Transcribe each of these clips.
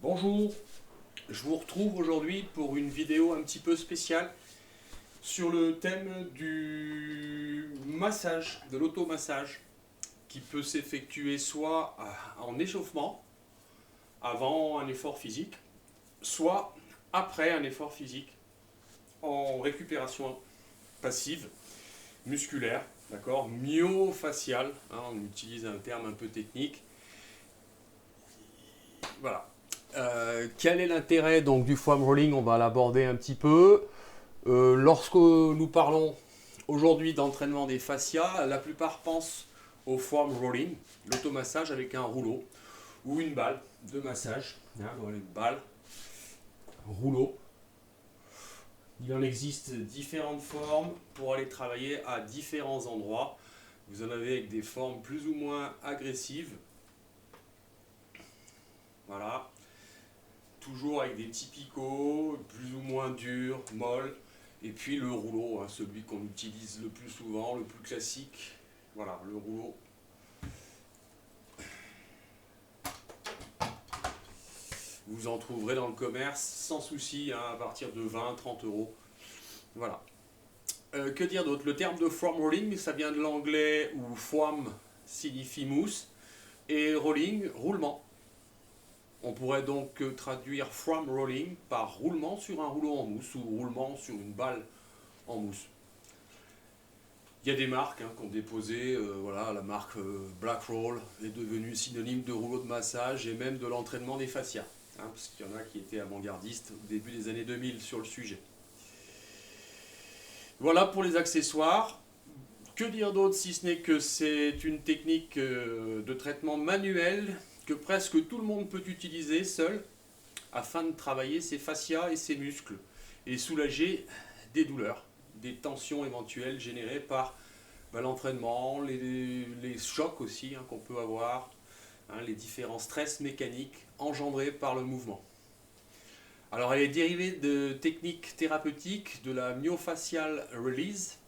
Bonjour, je vous retrouve aujourd'hui pour une vidéo un petit peu spéciale sur le thème du massage, de l'automassage, qui peut s'effectuer soit en échauffement, avant un effort physique, soit après un effort physique, en récupération passive, musculaire, d'accord, myofaciale, on utilise un terme un peu technique. Voilà. Quel est l'intérêt donc du foam rolling? On va l'aborder un petit peu. Lorsque nous parlons aujourd'hui d'entraînement des fascias, la plupart pensent au foam rolling, l'automassage avec un rouleau ou une balle de massage. Voilà, une balle, rouleau. Il en existe différentes formes pour aller travailler à différents endroits. Vous en avez avec des formes plus ou moins agressives. Voilà. Toujours avec des petits picots, plus ou moins durs, molles. Et puis le rouleau, celui qu'on utilise le plus souvent, le plus classique. Voilà, le rouleau. Vous en trouverez dans le commerce sans souci, à partir de 20-30 euros. Voilà. Que dire d'autre? Le terme de foam rolling, ça vient de l'anglais où foam signifie mousse et rolling, roulement. On pourrait donc traduire foam rolling par roulement sur un rouleau en mousse ou roulement sur une balle en mousse. Il y a des marques qui ont déposé, voilà, la marque Black Roll est devenue synonyme de rouleau de massage et même de l'entraînement des fascias, parce qu'il y en a qui étaient avant-gardistes au début des années 2000 sur le sujet. Voilà pour les accessoires. Que dire d'autre si ce n'est que c'est une technique de traitement manuel que presque tout le monde peut utiliser seul afin de travailler ses fascias et ses muscles et soulager des douleurs, des tensions éventuelles générées par l'entraînement, les chocs aussi qu'on peut avoir, les différents stress mécaniques engendrés par le mouvement. Alors elle est dérivée de techniques thérapeutiques de la myofascial release,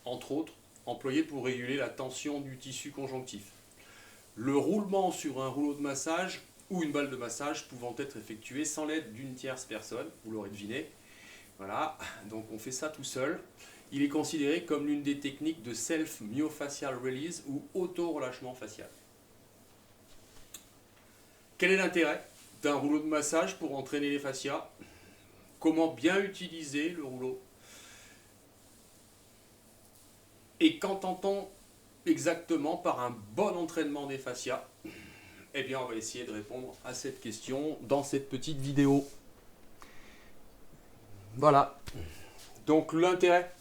entre autres, employée pour réguler la tension du tissu conjonctif. Le roulement sur un rouleau de massage ou une balle de massage pouvant être effectué sans l'aide d'une tierce personne, vous l'aurez deviné. Voilà, donc on fait ça tout seul. Il est considéré comme l'une des techniques de self-myofascial release ou auto-relâchement facial. Quel est l'intérêt d'un rouleau de massage pour entraîner les fascias? Comment bien utiliser le rouleau? Et qu'entend-on exactement par un bon entraînement des fascias? Eh bien, on va essayer de répondre à cette question dans cette petite vidéo. Voilà. Donc l'intérêt.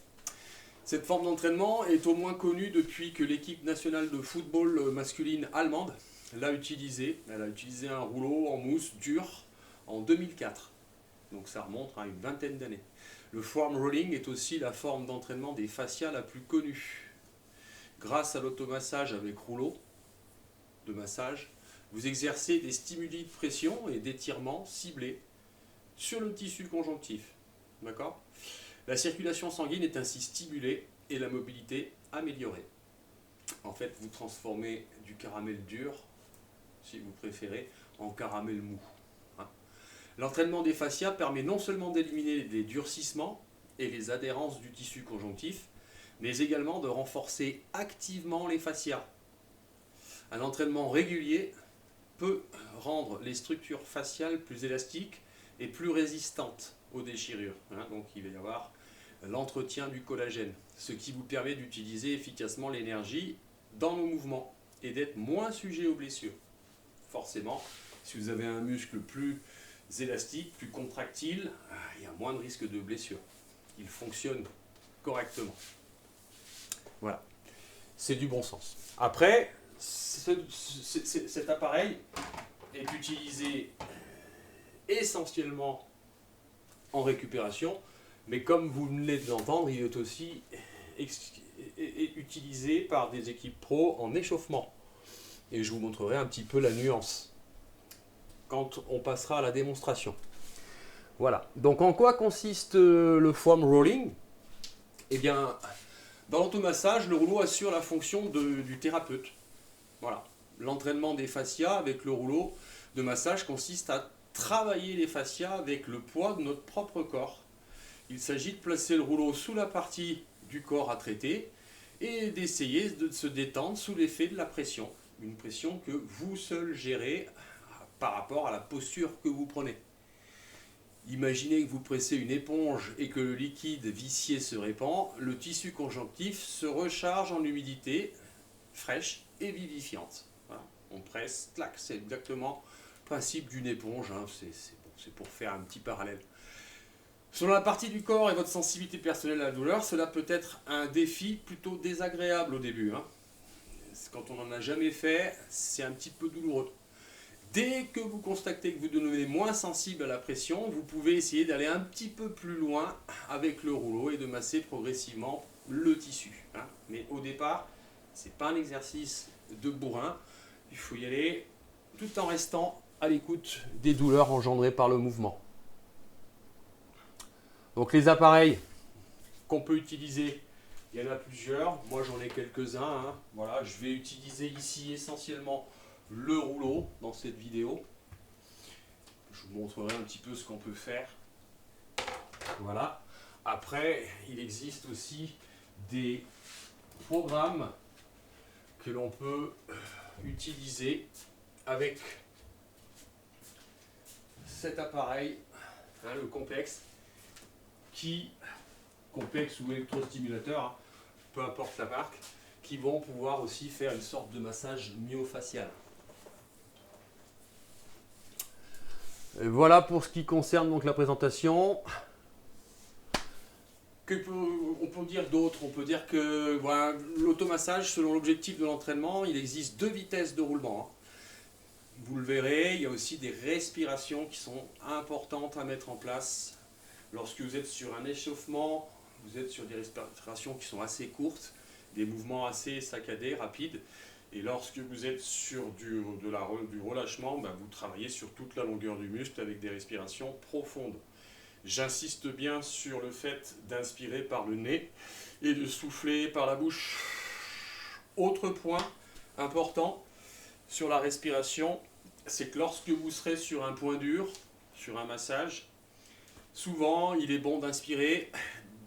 Cette forme d'entraînement est au moins connue depuis que l'équipe nationale de football masculine allemande l'a utilisée. Elle a utilisé un rouleau en mousse dur en 2004. Donc ça remonte à une vingtaine d'années. Le foam rolling est aussi la forme d'entraînement des fascias la plus connue. Grâce à l'automassage avec rouleau de massage, vous exercez des stimuli de pression et d'étirement ciblés sur le tissu conjonctif. D'accord ? La circulation sanguine est ainsi stimulée et la mobilité améliorée. En fait, vous transformez du caramel dur, si vous préférez, en caramel mou. L'entraînement des fascias permet non seulement d'éliminer les durcissements et les adhérences du tissu conjonctif, mais également de renforcer activement les fascias. Un entraînement régulier peut rendre les structures faciales plus élastiques et plus résistantes aux déchirures. Donc il va y avoir l'entretien du collagène, ce qui vous permet d'utiliser efficacement l'énergie dans nos mouvements et d'être moins sujet aux blessures. Forcément, si vous avez un muscle plus élastique, plus contractile, il y a moins de risque de blessure. Il fonctionne correctement. Voilà, c'est du bon sens. Après, cet appareil est utilisé essentiellement en récupération, mais comme vous venez de l'entendre, il est aussi utilisé par des équipes pro en échauffement. Et je vous montrerai un petit peu la nuance quand on passera à la démonstration. Voilà. Donc en quoi consiste le foam rolling? Eh bien, dans l'automassage, le rouleau assure la fonction du thérapeute. Voilà. L'entraînement des fascias avec le rouleau de massage consiste à travailler les fascias avec le poids de notre propre corps. Il s'agit de placer le rouleau sous la partie du corps à traiter et d'essayer de se détendre sous l'effet de la pression. Une pression que vous seul gérez par rapport à la posture que vous prenez. Imaginez que vous pressez une éponge et que le liquide vicié se répand, le tissu conjonctif se recharge en humidité fraîche et vivifiante. Voilà. On presse, clac, c'est exactement le principe d'une éponge, hein. C'est pour faire un petit parallèle. Selon la partie du corps et votre sensibilité personnelle à la douleur, cela peut être un défi plutôt désagréable au début, hein. Quand on n'en a jamais fait, c'est un petit peu douloureux. Dès que vous constatez que vous devenez moins sensible à la pression, vous pouvez essayer d'aller un petit peu plus loin avec le rouleau et de masser progressivement le tissu, hein. Mais au départ, ce n'est pas un exercice de bourrin. Il faut y aller tout en restant à l'écoute des douleurs engendrées par le mouvement. Donc les appareils qu'on peut utiliser, il y en a plusieurs. Moi j'en ai quelques-uns, hein. Voilà, je vais utiliser ici essentiellement le rouleau dans cette vidéo. Je vous montrerai un petit peu ce qu'on peut faire. Voilà. Après, il existe aussi des programmes que l'on peut utiliser avec cet appareil, hein, le complexe, complexe ou électrostimulateur, hein, peu importe la marque, qui vont pouvoir aussi faire une sorte de massage myofacial. Et voilà pour ce qui concerne donc la présentation. On peut dire d'autres. On peut dire que voilà, l'automassage, selon l'objectif de l'entraînement, il existe 2 vitesses de roulement, hein. Vous le verrez, il y a aussi des respirations qui sont importantes à mettre en place. Lorsque vous êtes sur un échauffement, vous êtes sur des respirations qui sont assez courtes, des mouvements assez saccadés, rapides. Et lorsque vous êtes sur du relâchement, vous travaillez sur toute la longueur du muscle avec des respirations profondes. J'insiste bien sur le fait d'inspirer par le nez et de souffler par la bouche. Autre point important sur la respiration, c'est que lorsque vous serez sur un point dur, sur un massage, souvent il est bon d'inspirer,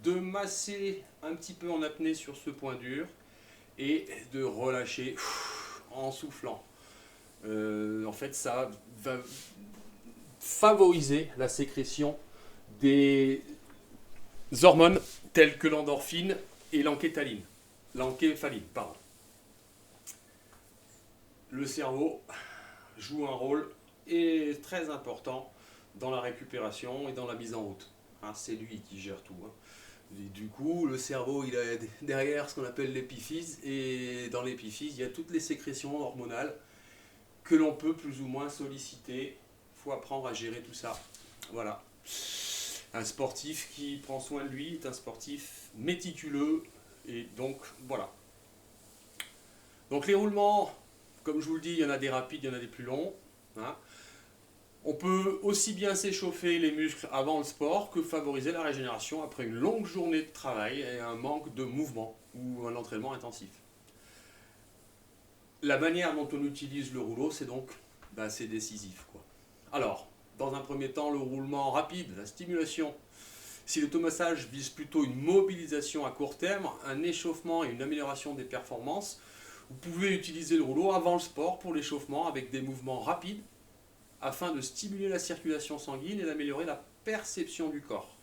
de masser un petit peu en apnée sur ce point dur et de relâcher en soufflant. En fait, ça va favoriser la sécrétion des hormones telles que l'endorphine et l'encéphaline. Le cerveau joue un rôle très important dans la récupération et dans la mise en route. Hein, c'est lui qui gère tout, hein. Et du coup, le cerveau, il a derrière ce qu'on appelle l'épiphyse, et dans l'épiphyse, il y a toutes les sécrétions hormonales que l'on peut plus ou moins solliciter. Il faut apprendre à gérer tout ça. Voilà. Un sportif qui prend soin de lui est un sportif méticuleux, et donc voilà. Donc les roulements, comme je vous le dis, il y en a des rapides, il y en a des plus longs, hein. On peut aussi bien s'échauffer les muscles avant le sport que favoriser la régénération après une longue journée de travail et un manque de mouvement ou un entraînement intensif. La manière dont on utilise le rouleau, c'est donc c'est décisif, quoi. Alors, dans un premier temps, le roulement rapide, la stimulation. Si l'automassage vise plutôt une mobilisation à court terme, un échauffement et une amélioration des performances, vous pouvez utiliser le rouleau avant le sport pour l'échauffement avec des mouvements rapides afin de stimuler la circulation sanguine et d'améliorer la perception du corps.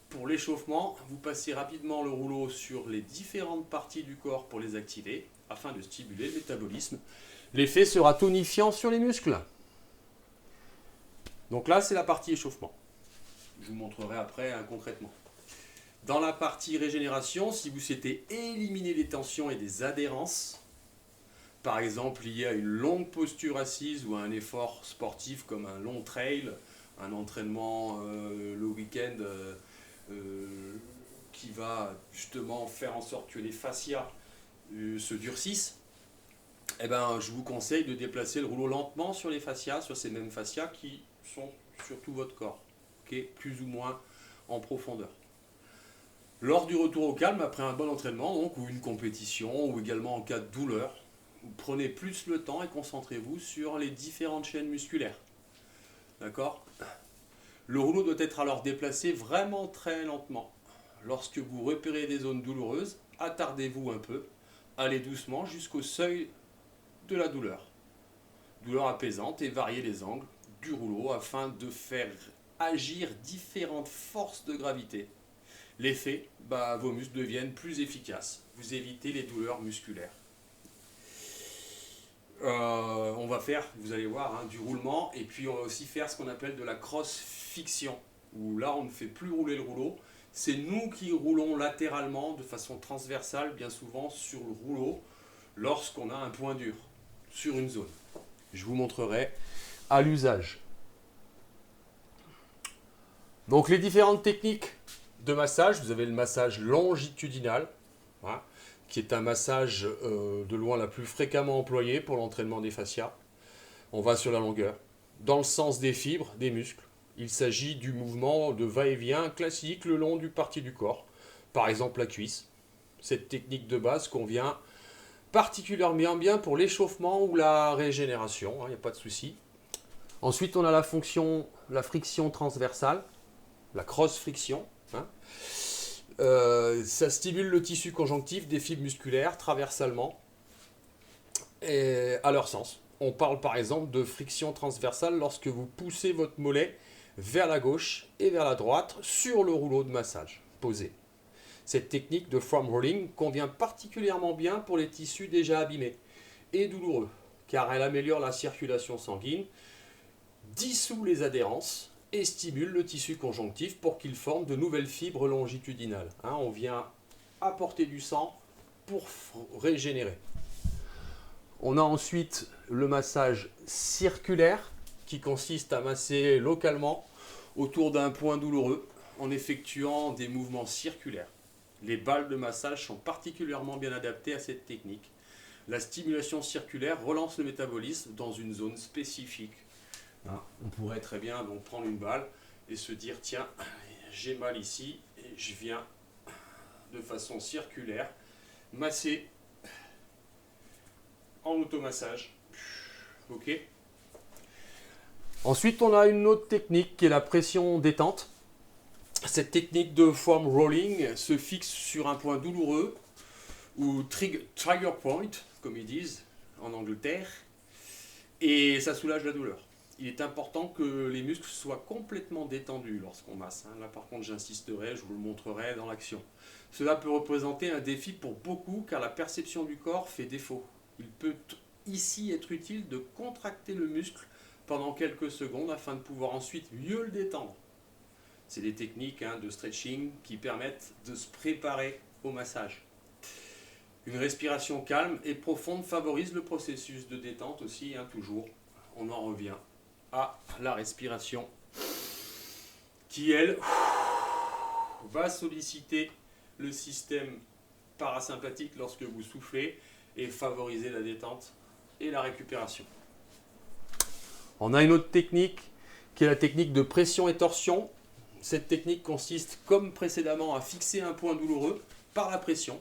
Pour l'échauffement, vous passez rapidement le rouleau sur les différentes parties du corps pour les activer afin de stimuler le métabolisme. L'effet sera tonifiant sur les muscles. Donc là, c'est la partie échauffement. Je vous montrerai après concrètement. Dans la partie régénération, si vous souhaitez éliminer les tensions et des adhérences, par exemple liées à une longue posture assise ou à un effort sportif comme un long trail, un entraînement le week-end qui va justement faire en sorte que les fascias se durcissent, je vous conseille de déplacer le rouleau lentement sur les fascias, sur ces mêmes fascias qui sont sur tout votre corps, okay, plus ou moins en profondeur. Lors du retour au calme, après un bon entraînement, donc, ou une compétition, ou également en cas de douleur, vous prenez plus le temps et concentrez-vous sur les différentes chaînes musculaires. D'accord? Le rouleau doit être alors déplacé vraiment très lentement. Lorsque vous repérez des zones douloureuses, attardez-vous un peu, allez doucement jusqu'au seuil de la douleur. Douleur apaisante et variez les angles du rouleau afin de faire agir différentes forces de gravité. L'effet, vos muscles deviennent plus efficaces. Vous évitez les douleurs musculaires. On va faire, vous allez voir, du roulement et puis on va aussi faire ce qu'on appelle de la cross-fiction, où là on ne fait plus rouler le rouleau, c'est nous qui roulons latéralement de façon transversale bien souvent sur le rouleau lorsqu'on a un point dur sur une zone. Je vous montrerai à l'usage. Donc les différentes techniques de massage, vous avez le massage longitudinal, hein, qui est un massage de loin la plus fréquemment employé pour l'entraînement des fascias. On va sur la longueur, dans le sens des fibres, des muscles. Il s'agit du mouvement de va-et-vient classique le long du parti du corps, par exemple la cuisse. Cette technique de base convient particulièrement bien pour l'échauffement ou la régénération, il n'y a pas de souci. Ensuite, on a la friction transversale, la cross-friction. Ça stimule le tissu conjonctif des fibres musculaires traversalement et à leur sens. On parle par exemple de friction transversale lorsque vous poussez votre mollet vers la gauche et vers la droite sur le rouleau de massage posé. Cette technique de foam rolling convient particulièrement bien pour les tissus déjà abîmés et douloureux, car elle améliore la circulation sanguine, dissout les adhérences et stimule le tissu conjonctif pour qu'il forme de nouvelles fibres longitudinales. On vient apporter du sang pour régénérer. On a ensuite le massage circulaire qui consiste à masser localement autour d'un point douloureux en effectuant des mouvements circulaires. Les balles de massage sont particulièrement bien adaptées à cette technique. La stimulation circulaire relance le métabolisme dans une zone spécifique. On pourrait très bien donc prendre une balle et se dire tiens, j'ai mal ici et je viens de façon circulaire masser en automassage. Ok. Ensuite, on a une autre technique qui est la pression détente. Cette technique de foam rolling se fixe sur un point douloureux ou trigger point, comme ils disent en Angleterre, et ça soulage la douleur. Il est important que les muscles soient complètement détendus lorsqu'on masse. Là par contre j'insisterai, je vous le montrerai dans l'action. Cela peut représenter un défi pour beaucoup car la perception du corps fait défaut. Il peut ici être utile de contracter le muscle pendant quelques secondes afin de pouvoir ensuite mieux le détendre. C'est des techniques de stretching qui permettent de se préparer au massage. Une respiration calme et profonde favorise le processus de détente aussi, toujours. On en revient à la respiration qui, elle, va solliciter le système parasympathique lorsque vous soufflez et favoriser la détente et la récupération. On a une autre technique qui est la technique de pression et torsion. Cette technique consiste, comme précédemment, à fixer un point douloureux par la pression.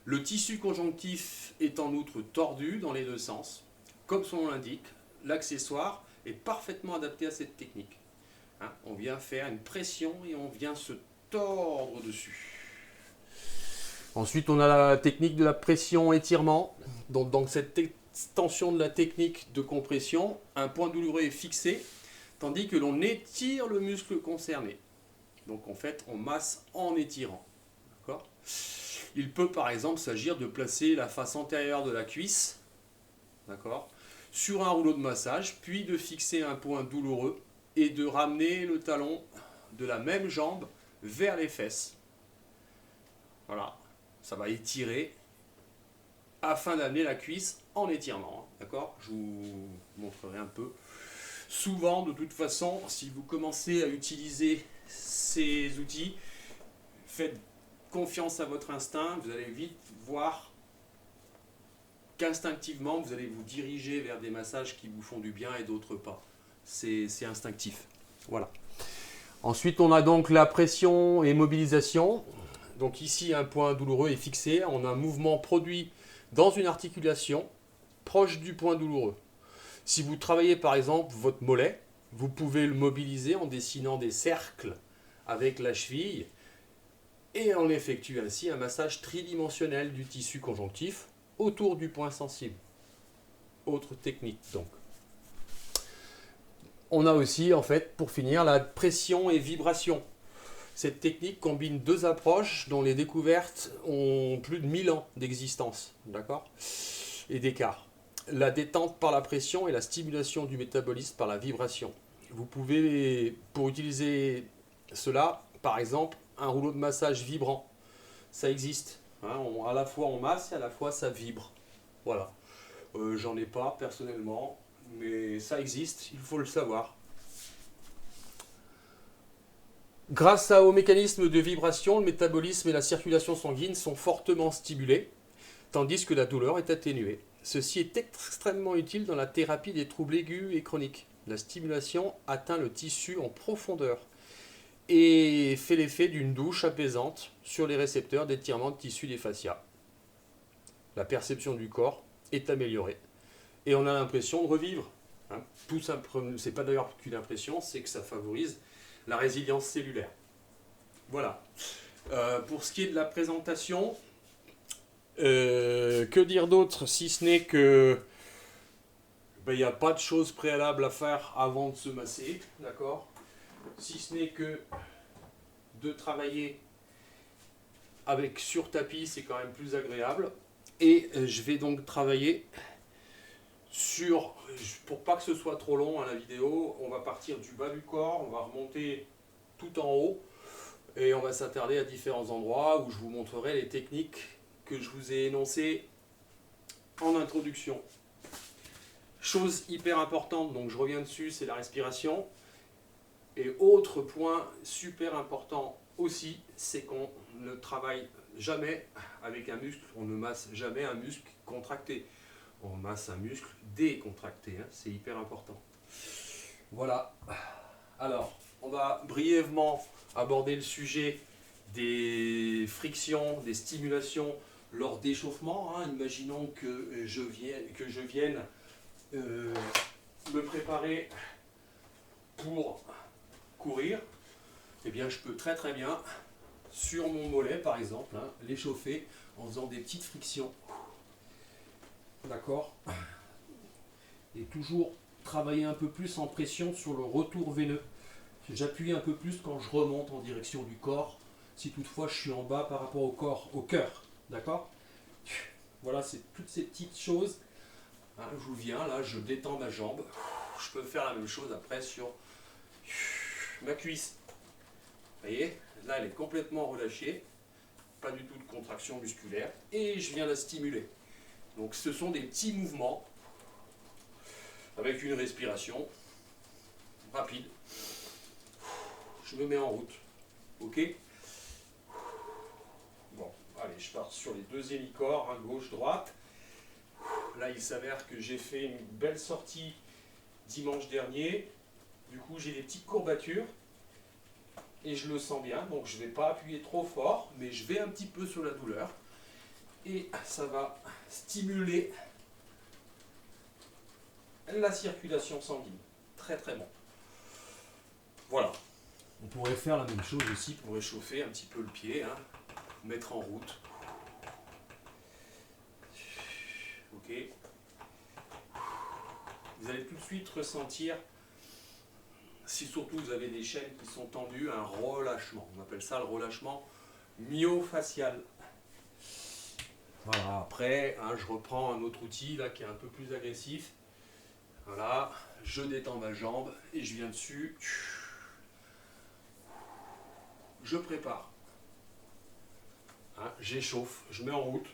Le tissu conjonctif est en outre tordu dans les deux sens. Comme son nom l'indique, l'accessoire est parfaitement adapté à cette technique. On vient faire une pression et on vient se tordre dessus. Ensuite, on a la technique de la pression étirement. Donc, dans cette extension de la technique de compression, un point douloureux est fixé, tandis que l'on étire le muscle concerné. Donc, en fait, on masse en étirant. D'accord ? Il peut, par exemple, s'agir de placer la face antérieure de la cuisse, d'accord, sur un rouleau de massage, puis de fixer un point douloureux et de ramener le talon de la même jambe vers les fesses. Voilà, ça va étirer afin d'amener la cuisse en étirement. D'accord ? Je vous montrerai un peu. Souvent, de toute façon, si vous commencez à utiliser ces outils, faites confiance à votre instinct, vous allez vite voir qu'instinctivement, vous allez vous diriger vers des massages qui vous font du bien et d'autres pas. C'est instinctif. Voilà. Ensuite, on a donc la pression et mobilisation. Donc ici, un point douloureux est fixé. On a un mouvement produit dans une articulation proche du point douloureux. Si vous travaillez par exemple votre mollet, Vous pouvez le mobiliser en dessinant des cercles avec la cheville et on effectue ainsi un massage tridimensionnel du tissu conjonctif autour du point sensible. Autre technique donc. On a aussi en fait pour finir la pression et vibration. Cette technique combine deux approches dont les découvertes ont plus de 1000 ans d'existence, d'accord, et d'écart. La détente par la pression et la stimulation du métabolisme par la vibration. Vous pouvez, pour utiliser cela, par exemple, un rouleau de massage vibrant. Ça existe. Hein, à la fois on masse et à la fois ça vibre. Voilà. J'en ai pas personnellement, mais ça existe, il faut le savoir. Grâce au mécanisme de vibration, le métabolisme et la circulation sanguine sont fortement stimulés, tandis que la douleur est atténuée. Ceci est extrêmement utile dans la thérapie des troubles aigus et chroniques. La stimulation atteint le tissu en profondeur et fait l'effet d'une douche apaisante sur les récepteurs d'étirement de tissu des fascias. La perception du corps est améliorée et on a l'impression de revivre. Hein. Tout ça, c'est pas d'ailleurs qu'une impression, c'est que ça favorise la résilience cellulaire. Voilà. Pour ce qui est de la présentation, que dire d'autre si ce n'est que il n'y a pas de choses préalables à faire avant de se masser, d'accord? Si ce n'est que de travailler sur tapis, c'est quand même plus agréable. Et je vais donc travailler pour pas que ce soit trop long à la vidéo, on va partir du bas du corps, on va remonter tout en haut et on va s'attarder à différents endroits où je vous montrerai les techniques que je vous ai énoncées en introduction. Chose hyper importante, donc je reviens dessus, c'est la respiration. Et autre point super important aussi, c'est qu'on ne travaille jamais avec un muscle, on ne masse jamais un muscle contracté. On masse un muscle décontracté, hein, c'est hyper important. Voilà. Alors, on va brièvement aborder le sujet des frictions, des stimulations lors d'échauffement. Hein. Imaginons que je vienne me préparer pour courir. Eh bien, je peux très très bien, sur mon mollet par exemple, hein, l'échauffer en faisant des petites frictions. D'accord. Et toujours travailler un peu plus en pression sur le retour veineux. J'appuie un peu plus quand je remonte en direction du corps, si toutefois je suis en bas par rapport au cœur. D'accord. Voilà, c'est toutes ces petites choses. Hein, je vous viens, là, je détends ma jambe. Je peux faire la même chose après sur ma cuisse. Vous voyez, là, elle est complètement relâchée. Pas du tout de contraction musculaire. Et je viens la stimuler. Donc ce sont des petits mouvements avec une respiration rapide. Je me mets en route. Ok. Bon, allez, je pars sur les deux hélicorps, hein, gauche, droite. Là, il s'avère que j'ai fait une belle sortie dimanche dernier. Du coup, j'ai des petites courbatures. Et je le sens bien, donc je ne vais pas appuyer trop fort, mais je vais un petit peu sur la douleur. Et ça va stimuler la circulation sanguine. Très très bon. Voilà. On pourrait faire la même chose aussi pour réchauffer un petit peu le pied, hein. Mettre en route. Ok. Vous allez tout de suite ressentir, si surtout vous avez des chaînes qui sont tendues, un relâchement. On appelle ça le relâchement myofacial. Voilà, après, hein, je reprends un autre outil là qui est un peu plus agressif. Voilà, je détends ma jambe et je viens dessus. Je prépare. Hein, j'échauffe, je mets en route.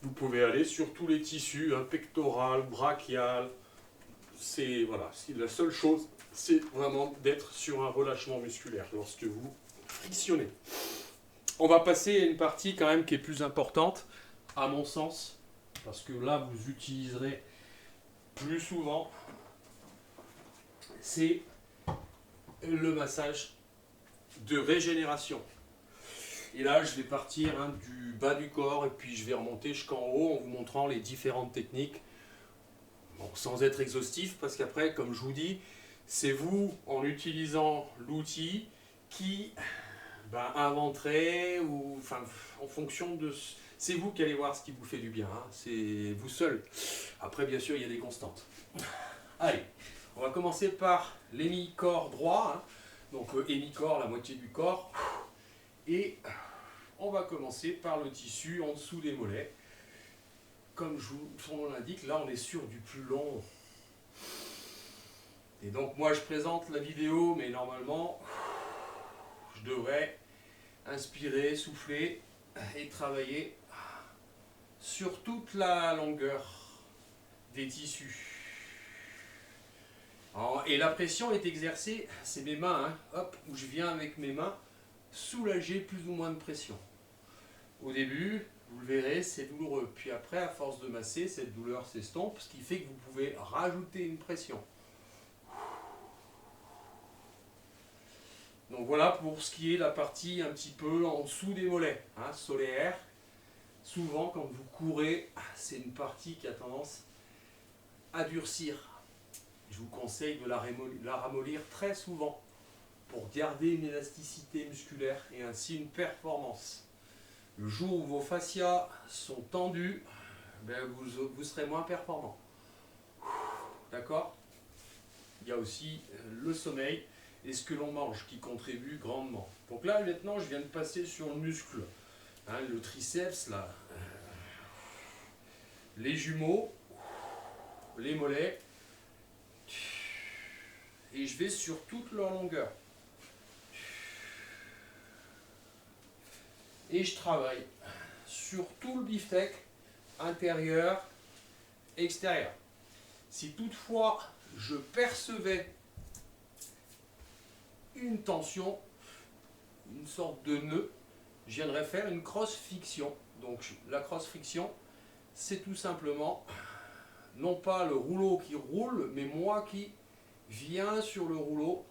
Vous pouvez aller sur tous les tissus, hein, pectoral, brachial. C'est voilà, la seule chose, c'est vraiment d'être sur un relâchement musculaire lorsque vous frictionnez. On va passer à une partie quand même qui est plus importante, à mon sens, parce que là vous utiliserez plus souvent, c'est le massage de régénération. Et là je vais partir, hein, du bas du corps et puis je vais remonter jusqu'en haut en vous montrant les différentes techniques. Bon, sans être exhaustif, parce qu'après, comme je vous dis, c'est vous, en utilisant l'outil, qui inventerez, ou enfin, en fonction de... C'est vous qui allez voir ce qui vous fait du bien, hein. C'est vous seul. Après, bien sûr, il y a des constantes. Allez, on va commencer par l'hémicorps droit, hein. Donc hémicorps, la moitié du corps. Et on va commencer par le tissu en dessous des mollets. Comme son nom l'indique, là on est sur du plus long. Et donc moi je présente la vidéo, mais normalement je devrais inspirer, souffler et travailler sur toute la longueur des tissus. Et la pression est exercée, c'est mes mains, hein, hop, où je viens avec mes mains soulager plus ou moins de pression. Au début, vous le verrez, c'est douloureux. Puis après, à force de masser, cette douleur s'estompe, ce qui fait que vous pouvez rajouter une pression. Donc voilà pour ce qui est la partie un petit peu en dessous des mollets, hein, solaire. Souvent, quand vous courez, c'est une partie qui a tendance à durcir. Je vous conseille de la ramollir très souvent pour garder une élasticité musculaire et ainsi une performance. Le jour où vos fascias sont tendus, vous serez moins performant. D'accord? Il y a aussi le sommeil et ce que l'on mange qui contribue grandement. Donc là, maintenant, je viens de passer sur le muscle. Hein, le triceps, là, les jumeaux, les mollets. Et je vais sur toute leur longueur. Et je travaille sur tout le beefsteak, intérieur, extérieur. Si toutefois je percevais une tension, une sorte de nœud, je viendrais faire une cross-friction. Donc la cross-friction, c'est tout simplement non pas le rouleau qui roule, mais moi qui viens sur le rouleau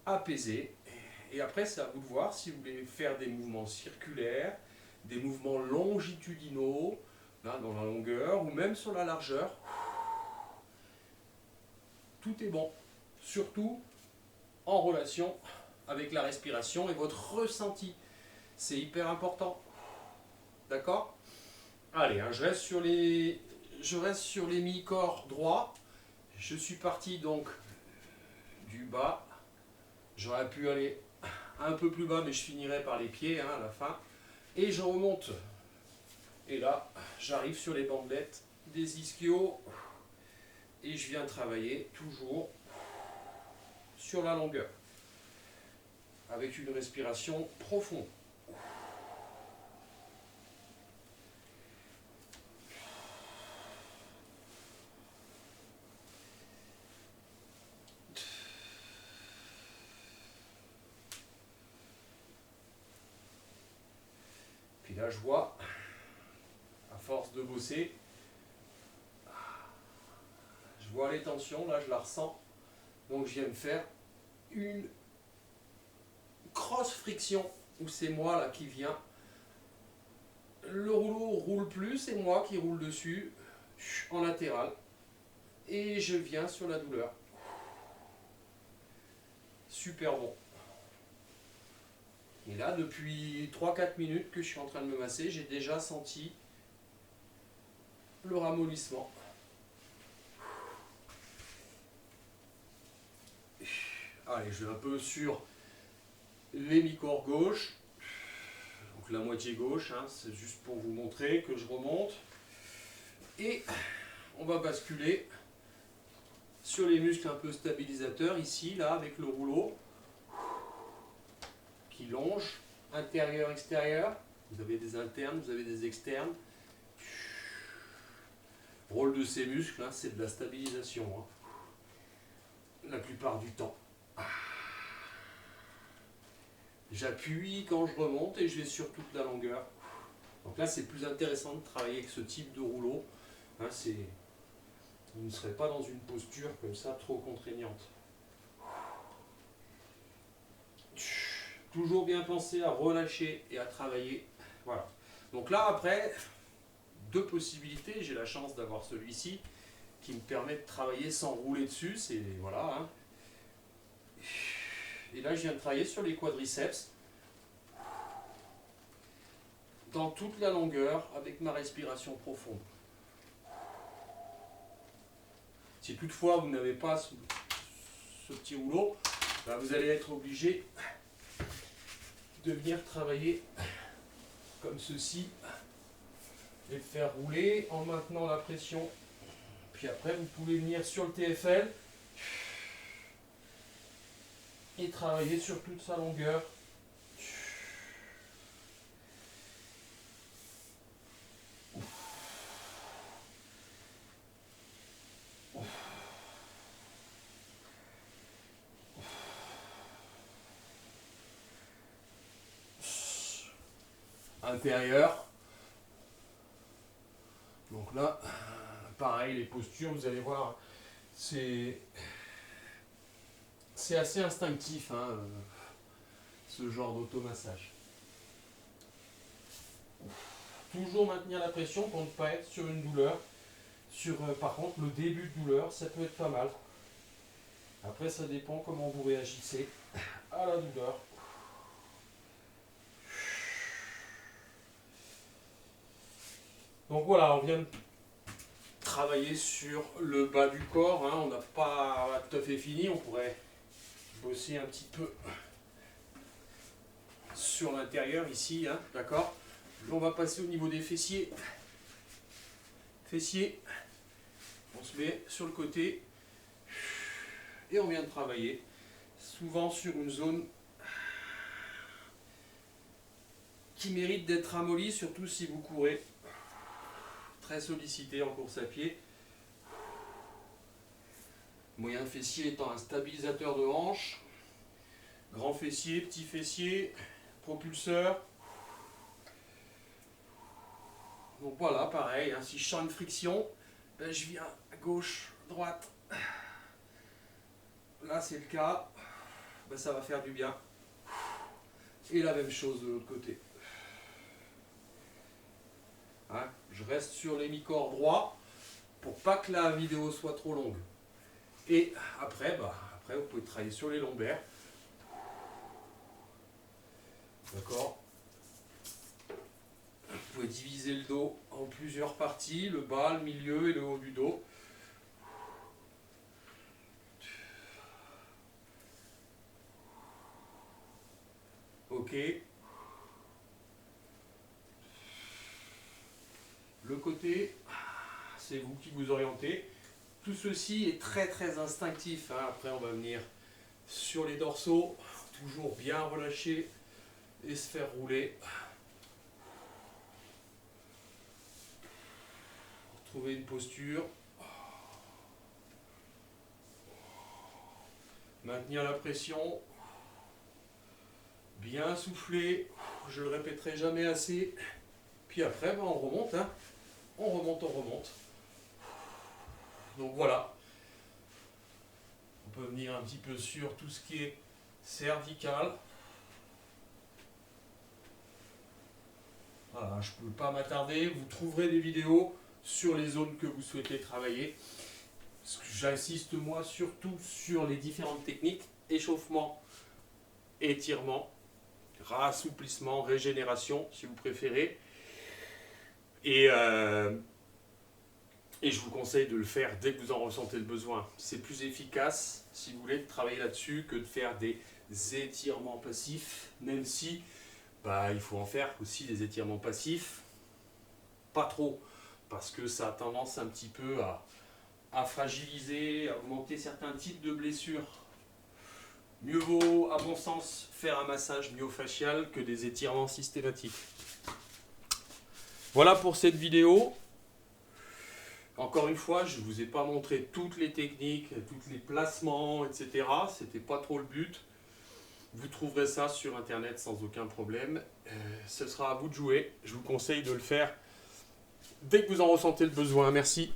apaiser. Et après, c'est à vous de voir si vous voulez faire des mouvements circulaires, des mouvements longitudinaux, là, dans la longueur, ou même sur la largeur. Tout est bon, surtout en relation avec la respiration et votre ressenti. C'est hyper important. D'accord? Allez, hein, je reste sur les mi-corps droit. Je suis parti donc du bas. J'aurais pu aller un peu plus bas, mais je finirai par les pieds, hein, à la fin. Et je remonte. Et là, j'arrive sur les bandelettes des ischios. Et je viens travailler toujours sur la longueur. Avec une respiration profonde. Puis là, je vois, à force de bosser, je vois les tensions, là, je la ressens. Donc, je viens de faire une cross-friction, où c'est moi là qui viens. Le rouleau roule plus, c'est moi qui roule dessus, en latéral. Et je viens sur la douleur. Super bon. Et là, depuis 3-4 minutes que je suis en train de me masser, j'ai déjà senti le ramollissement. Allez, je vais un peu sur l'hémicorps gauche. Donc la moitié gauche, hein, c'est juste pour vous montrer que je remonte. Et on va basculer sur les muscles un peu stabilisateurs, ici, là, avec le rouleau qui longe, intérieur, extérieur. Vous avez des internes, vous avez des externes. Le rôle de ces muscles, hein, c'est de la stabilisation, hein, la plupart du temps. J'appuie quand je remonte et je vais sur toute la longueur. Donc là, c'est plus intéressant de travailler avec ce type de rouleau. Hein, vous ne serez pas dans une posture comme ça trop contraignante. Toujours bien penser à relâcher et à travailler. Voilà. Donc là, après, deux possibilités. J'ai la chance d'avoir celui-ci. qui me permet de travailler sans rouler dessus. C'est voilà. Hein. Et là, je viens de travailler sur les quadriceps dans toute la longueur avec ma respiration profonde. Si toutefois vous n'avez pas ce petit rouleau, ben vous allez être obligé de venir travailler comme ceci et le faire rouler en maintenant la pression. Puis après, vous pouvez venir sur le TFL et travailler sur toute sa longueur. Intérieur. Donc là, pareil, les postures, vous allez voir, c'est assez instinctif, hein, ce genre d'automassage. Toujours maintenir la pression pour ne pas être sur une douleur. Par contre, le début de douleur, ça peut être pas mal. Après, ça dépend comment vous réagissez à la douleur. Donc voilà, on vient de travailler sur le bas du corps. Hein. On n'a pas tout à fait fini. On pourrait bosser un petit peu sur l'intérieur ici. Hein. D'accord ? On va passer au niveau des fessiers. Fessiers. On se met sur le côté. Et on vient de travailler. Souvent sur une zone qui mérite d'être amollie, surtout si vous courez. Très sollicité en course à pied. Moyen fessier étant un stabilisateur de hanche. Grand fessier, petit fessier, propulseur. Donc voilà, pareil, hein, si je sens une friction, ben je viens à gauche, droite. Là c'est le cas, ben ça va faire du bien. Et la même chose de l'autre côté. Hein, je reste sur l'hémicorps droit pour pas que la vidéo soit trop longue. Et après, vous pouvez travailler sur les lombaires. D'accord ? Vous pouvez diviser le dos en plusieurs parties, le bas, le milieu et le haut du dos. Ok. Le côté, c'est vous qui vous orientez. Tout ceci est très très instinctif. Hein. Après, on va venir sur les dorsaux, toujours bien relâcher et se faire rouler. Trouver une posture. Maintenir la pression. Bien souffler. Je le répéterai jamais assez. Puis après, on remonte. Hein. On remonte. Donc voilà. On peut venir un petit peu sur tout ce qui est cervical. Voilà, je ne peux pas m'attarder. Vous trouverez des vidéos sur les zones que vous souhaitez travailler. J'insiste moi surtout sur les différentes techniques. Échauffement, étirement, rassouplissement, régénération si vous préférez. Et je vous conseille de le faire dès que vous en ressentez le besoin. C'est plus efficace, si vous voulez, de travailler là-dessus que de faire des étirements passifs, même si il faut en faire aussi des étirements passifs. Pas trop, parce que ça a tendance un petit peu à fragiliser, à augmenter certains types de blessures. Mieux vaut, à mon sens, faire un massage myofascial que des étirements systématiques. Voilà pour cette vidéo. Encore une fois, je ne vous ai pas montré toutes les techniques, tous les placements, etc. C'était pas trop le but. Vous trouverez ça sur internet sans aucun problème. Ce sera à vous de jouer. Je vous conseille de le faire dès que vous en ressentez le besoin. Merci.